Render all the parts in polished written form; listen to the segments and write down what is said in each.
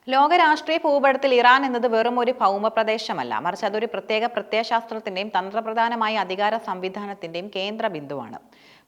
ലോക രാഷ്ട്രീയ ഭൂപടത്തിൽ ഇറാൻ എന്നത് വെറും ഒരു ഭൗമ പ്രദേശമല്ല, മറിച്ച് അതൊരു പ്രത്യേക പ്രത്യയശാസ്ത്രത്തിന്റെയും തന്ത്രപ്രധാനമായ അധികാര സംവിധാനത്തിന്റെയും കേന്ദ്ര ബിന്ദുവാണ്.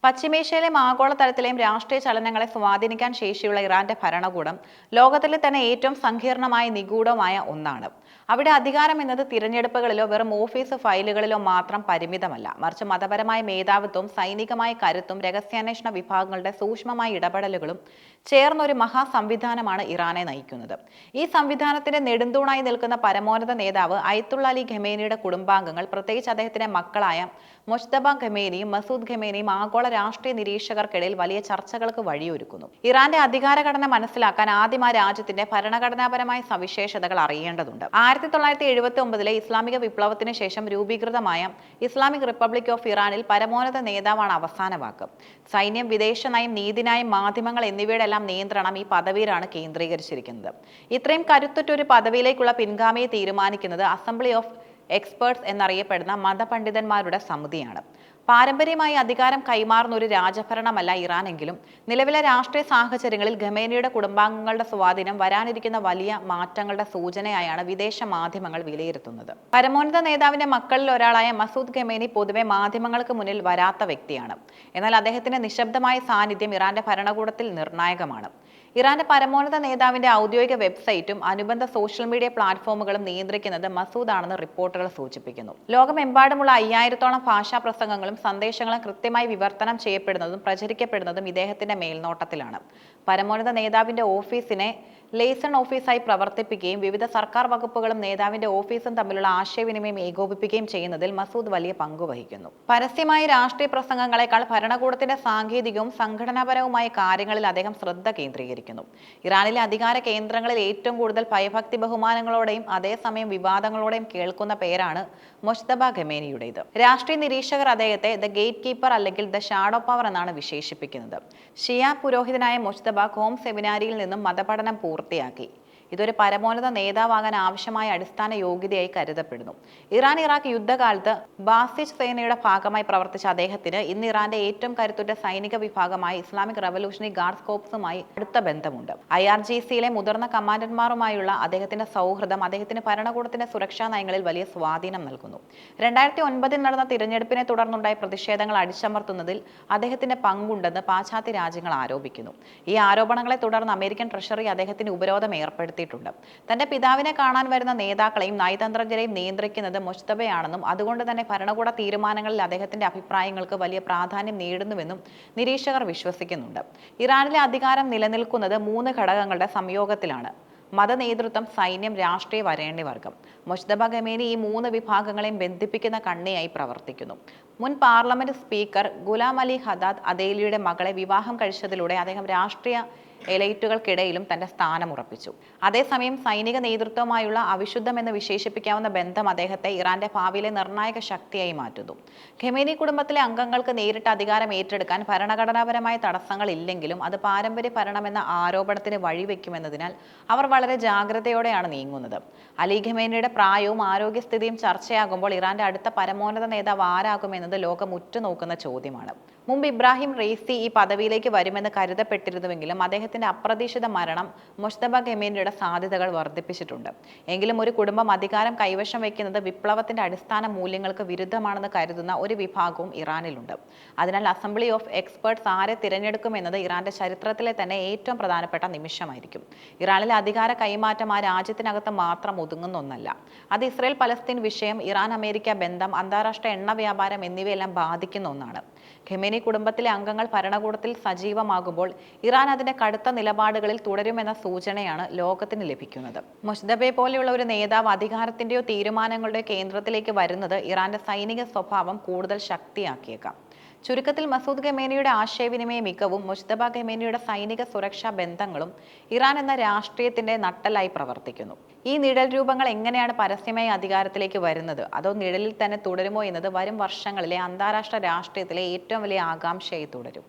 പശ്ചിമേഷ്യയിലെയും ആഗോളതലത്തിലെയും രാഷ്ട്രീയ ചലനങ്ങളെ സ്വാധീനിക്കാൻ ശേഷിയുള്ള ഇറാന്റെ ഭരണകൂടം ലോകത്തിലെ തന്നെ ഏറ്റവും സങ്കീർണമായ നിഗൂഢമായ ഒന്നാണ്. അവിടെ അധികാരം എന്നത് തിരഞ്ഞെടുപ്പുകളിലോ വെറും ഓഫീസ് ഫയലുകളിലോ മാത്രം പരിമിതമല്ല, മറിച്ച് മതപരമായ മേധാവിത്വവും സൈനികമായ കരുത്തും രഹസ്യാന്വേഷണ വിഭാഗങ്ങളുടെ സൂക്ഷ്മമായ ഇടപെടലുകളും ചേർന്ന ഒരു മഹാസംവിധാനമാണ് ഇറാനെ നയിക്കുന്നത്. ഈ സംവിധാനത്തിന്റെ നെടുന്തൂണായി നിൽക്കുന്ന പരമോന്നത നേതാവ് അയത്തുള്ള അലി ഖമേനിയുടെ കുടുംബാംഗങ്ങൾ, പ്രത്യേകിച്ച് അദ്ദേഹത്തിന്റെ മക്കളായ മൊജ്തബ ഖമേനിയും മസൂദ് ഖമേനിയും ആഗോള രാഷ്ട്രീയ നിരീക്ഷകർക്കിടയിൽ വലിയ ചർച്ചകൾക്ക് വഴിയൊരുക്കുന്നു. ഇറാന്റെ അധികാരഘടന മനസ്സിലാക്കാൻ ആദ്യം ആ രാജ്യത്തിന്റെ ഭരണഘടനാപരമായ സവിശേഷതകൾ അറിയേണ്ടതുണ്ട്. 1979 ഇസ്ലാമിക വിപ്ലവത്തിന് ശേഷം രൂപീകൃതമായ ഇസ്ലാമിക് റിപ്പബ്ലിക് ഓഫ് ഇറാനിൽ പരമോന്നത നേതാവാണ് അവസാന വാക്ക്. സൈന്യം, വിദേശ നയം, നീതിന്യായം, മാധ്യമങ്ങൾ എന്നിവയുടെ എല്ലാം നിയന്ത്രണം ഈ പദവിയിലാണ് കേന്ദ്രീകരിച്ചിരിക്കുന്നത്. ഇത്രയും കരുത്തുറ്റ ഒരു പദവിയിലേക്കുള്ള പിൻഗാമിയെ തീരുമാനിക്കുന്നത് അസംബ്ലി ഓഫ് എക്സ്പേർട്സ് എന്നറിയപ്പെടുന്ന മതപണ്ഡിതന്മാരുടെ സമിതിയാണ്. പാരമ്പര്യമായി അധികാരം കൈമാറുന്ന ഒരു രാജഭരണമല്ല ഇറാനെങ്കിലും നിലവിലെ രാഷ്ട്രീയ സാഹചര്യങ്ങളിൽ ഖമേനിയുടെ കുടുംബാംഗങ്ങളുടെ സ്വാധീനം വരാനിരിക്കുന്ന വലിയ മാറ്റങ്ങളുടെ സൂചനയായാണ് വിദേശ മാധ്യമങ്ങൾ വിലയിരുത്തുന്നത്. പരമോന്നത നേതാവിന്റെ മക്കളിൽ ഒരാളായ മസൂദ് ഖമേനി പൊതുവെ മാധ്യമങ്ങൾക്ക് മുന്നിൽ വരാത്ത വ്യക്തിയാണ്. എന്നാൽ അദ്ദേഹത്തിന്റെ നിശബ്ദമായ സാന്നിധ്യം ഇറാന്റെ ഭരണകൂടത്തിൽ നിർണായകമാണ്. ഇറാന്റെ പരമോന്നത നേതാവിന്റെ ഔദ്യോഗിക വെബ്സൈറ്റും അനുബന്ധ സോഷ്യൽ മീഡിയ പ്ലാറ്റ്ഫോമുകളും നിയന്ത്രിക്കുന്നത് മസൂദ് ആണെന്ന് റിപ്പോർട്ടുകൾ സൂചിപ്പിക്കുന്നു. ലോകമെമ്പാടുമുള്ള 5000-ഓളം ഭാഷാ പ്രസംഗങ്ങളും സന്ദേശങ്ങളും കൃത്യമായി വിവർത്തനം ചെയ്യപ്പെടുന്നതും പ്രചരിക്കപ്പെടുന്നതും ഇദ്ദേഹത്തിന്റെ മേൽനോട്ടത്തിലാണ്. പരമോന്നത നേതാവിന്റെ ഓഫീസിനെ ലേസൺ ഓഫീസായി പ്രവർത്തിപ്പിക്കുകയും വിവിധ സർക്കാർ വകുപ്പുകളും നേതാവിന്റെ ഓഫീസും തമ്മിലുള്ള ആശയവിനിമയം ഏകോപിപ്പിക്കുകയും ചെയ്യുന്നതിൽ മസൂദ് വലിയ പങ്കുവഹിക്കുന്നു. പരസ്യമായ രാഷ്ട്രീയ പ്രസംഗങ്ങളെക്കാൾ ഭരണകൂടത്തിന്റെ സാങ്കേതികവും സംഘടനാപരവുമായ കാര്യങ്ങളിൽ അദ്ദേഹം ശ്രദ്ധ കേന്ദ്രീകരിക്കുന്നു. ഇറാനിലെ അധികാര കേന്ദ്രങ്ങളിൽ ഏറ്റവും കൂടുതൽ ഭയഭക്തി ബഹുമാനങ്ങളോടെയും അതേസമയം വിവാദങ്ങളോടെയും കേൾക്കുന്ന പേരാണ് മൊജ്തബ ഖമേനിയുടേത്. രാഷ്ട്രീയ നിരീക്ഷകർ അദ്ദേഹത്തെ ദ ഗേറ്റ് കീപ്പർ അല്ലെങ്കിൽ ദ ഷാഡോ പവർ എന്നാണ് വിശേഷിപ്പിക്കുന്നത്. ഷിയ പുരോഹിതനായ മൊജ്തബ ഖോം സെമിനാരിയിൽ നിന്നും മതപഠനം പൂർത്തിയാക്കി. ഇതൊരു പരമോന്നത നേതാവാകാൻ ആവശ്യമായ അടിസ്ഥാന യോഗ്യതയായി കരുതപ്പെടുന്നു. ഇറാൻ ഇറാഖ് യുദ്ധകാലത്ത് ബാസിജ് സേനയുടെ ഭാഗമായി പ്രവർത്തിച്ച അദ്ദേഹത്തിന് ഇന്ന് ഇറാന്റെ ഏറ്റവും കരുത്തുറ്റ സൈനിക വിഭാഗമായ ഇസ്ലാമിക് റവല്യൂഷണറി ഗാർഡ്സ് കോർപ്സുമായി അടുത്ത ബന്ധമുണ്ട്. IRGCയിലെ മുതിർന്ന കമാൻഡന്മാരുമായുള്ള അദ്ദേഹത്തിന്റെ സൗഹൃദം അദ്ദേഹത്തിന് ഭരണകൂടത്തിന്റെ സുരക്ഷാ നയങ്ങളിൽ വലിയ സ്വാധീനം നൽകുന്നു. 2009 നടന്ന തിരഞ്ഞെടുപ്പിനെ തുടർന്നുണ്ടായ പ്രതിഷേധങ്ങൾ അടിച്ചമർത്തുന്നതിൽ അദ്ദേഹത്തിന്റെ പങ്കുണ്ടെന്ന് പാശ്ചാത്യ രാജ്യങ്ങൾ ആരോപിക്കുന്നു. ഈ ആരോപണങ്ങളെ തുടർന്ന് അമേരിക്കൻ ട്രഷറി അദ്ദേഹത്തിന് ഉപരോധം ഏർപ്പെടുത്തി. തന്റെ പിതാവിനെ കാണാൻ വരുന്ന നേതാക്കളെയും നയതന്ത്രജ്ഞരെയും നിയന്ത്രിക്കുന്നത് മൊജ്തബയാണെന്നും അതുകൊണ്ട് തന്നെ ഭരണകൂട തീരുമാനങ്ങളിൽ അദ്ദേഹത്തിന്റെ അഭിപ്രായങ്ങൾക്ക് വലിയ പ്രാധാന്യം നേടുന്നുവെന്നും നിരീക്ഷകർ വിശ്വസിക്കുന്നുണ്ട്. ഇറാനിലെ അധികാരം നിലനിൽക്കുന്നത് 3 ഘടകങ്ങളുടെ സംയോഗത്തിലാണ്: മതനേതൃത്വം, സൈന്യം, രാഷ്ട്രീയ വരേണ്യവർഗം. മൊജ്തബ ഖമേനി ഈ 3 വിഭാഗങ്ങളെയും ബന്ധിപ്പിക്കുന്ന കണ്ണിയായി പ്രവർത്തിക്കുന്നു. മുൻ parliament speaker Gholam Ali Haddad അദേലിയുടെ മകളെ വിവാഹം കഴിച്ചതിലൂടെ അദ്ദേഹം രാഷ്ട്രീയ എലൈറ്റുകൾക്കിടയിലും തന്റെ സ്ഥാനം ഉറപ്പിച്ചു. അതേസമയം സൈനിക നേതൃത്വവുമായുള്ള അവിശുദ്ധമെന്ന് വിശേഷിപ്പിക്കാവുന്ന ബന്ധം അദ്ദേഹത്തെ ഇറാന്റെ ഭാവിയിലെ നിർണായക ശക്തിയായി മാറ്റുന്നു. ഖമേനി കുടുംബത്തിലെ അംഗങ്ങൾക്ക് നേരിട്ട് അധികാരം ഏറ്റെടുക്കാൻ ഭരണഘടനാപരമായ തടസ്സങ്ങൾ ഇല്ലെങ്കിലും അത് പാരമ്പര്യ ഭരണമെന്ന ആരോപണത്തിന് വഴിവെക്കുമെന്നതിനാൽ അവർ വളരെ ജാഗ്രതയോടെയാണ് നീങ്ങുന്നത്. അലി ഖമേനിയുടെ പ്രായവും ആരോഗ്യസ്ഥിതിയും ചർച്ചയാകുമ്പോൾ ഇറാന്റെ അടുത്ത പരമോന്നത നേതാവ് ആരാകുമെന്നത് ലോകം ഉറ്റുനോക്കുന്ന ചോദ്യമാണ്. മുമ്പ് ഇബ്രാഹിം റെയ്സി ഈ പദവിയിലേക്ക് വരുമെന്ന് കരുതപ്പെട്ടിരുന്നുവെങ്കിലും അദ്ദേഹത്തിന്റെ അപ്രതീക്ഷിത മരണം മൊജ്തബ ഖമേനിയുടെ സാധ്യതകൾ വർദ്ധിപ്പിച്ചിട്ടുണ്ട്. എങ്കിലും ഒരു കുടുംബം അധികാരം കൈവശം വയ്ക്കുന്നത് വിപ്ലവത്തിന്റെ അടിസ്ഥാന മൂല്യങ്ങൾക്ക് വിരുദ്ധമാണെന്ന് കരുതുന്ന ഒരു വിഭാഗവും ഇറാനിലുണ്ട്. അതിനാൽ അസംബ്ലി ഓഫ് എക്സ്പേർട്സ് ആരെ തിരഞ്ഞെടുക്കുമെന്നത് ഇറാന്റെ ചരിത്രത്തിലെ തന്നെ ഏറ്റവും പ്രധാനപ്പെട്ട നിമിഷമായിരിക്കും. ഇറാനിലെ അധികാര കൈമാറ്റം ആ രാജ്യത്തിനകത്ത് മാത്രം ഒതുങ്ങുന്ന ഒന്നല്ല. അത് ഇസ്രയേൽ പലസ്തീൻ വിഷയം, ഇറാൻ അമേരിക്ക ബന്ധം, അന്താരാഷ്ട്ര എണ്ണ വ്യാപാരം എന്നിവയെല്ലാം ബാധിക്കുന്ന ഒന്നാണ്. ഖമേനി കുടുംബത്തിലെ അംഗങ്ങൾ ഭരണകൂടത്തിൽ സജീവമാകുമ്പോൾ ഇറാൻ അതിന്റെ കടുത്ത നിലപാടുകളിൽ തുടരുമെന്ന സൂചനയാണ് ലോകത്തിന് ലഭിക്കുന്നത്. മൊജ്തബയെ പോലെയുള്ള ഒരു നേതാവ് അധികാരത്തിന്റെയോ തീരുമാനങ്ങളുടെയോ കേന്ദ്രത്തിലേക്ക് വരുന്നത് ഇറാന്റെ സൈനിക സ്വഭാവം കൂടുതൽ ശക്തിയാക്കിയേക്കാം. ചുരുക്കത്തിൽ മസൂദ് ഖമേനിയുടെ ആശയവിനിമയ മികവും മൊജ്തബ ഖമേനിയുടെ സൈനിക സുരക്ഷാ ബന്ധങ്ങളും ഇറാൻ എന്ന രാഷ്ട്രീയത്തിന്റെ നട്ടെല്ലായി പ്രവർത്തിക്കുന്നു. ഈ നിഴൽ രൂപങ്ങൾ എങ്ങനെയാണ് പരസ്യമായി അധികാരത്തിലേക്ക് വരുന്നത്, അതോ നിഴലിൽ തന്നെ തുടരുമോ എന്നത് വരും വർഷങ്ങളിലെ അന്താരാഷ്ട്ര രാഷ്ട്രീയത്തിലെ ഏറ്റവും വലിയ ആകാംക്ഷയായി തുടരും.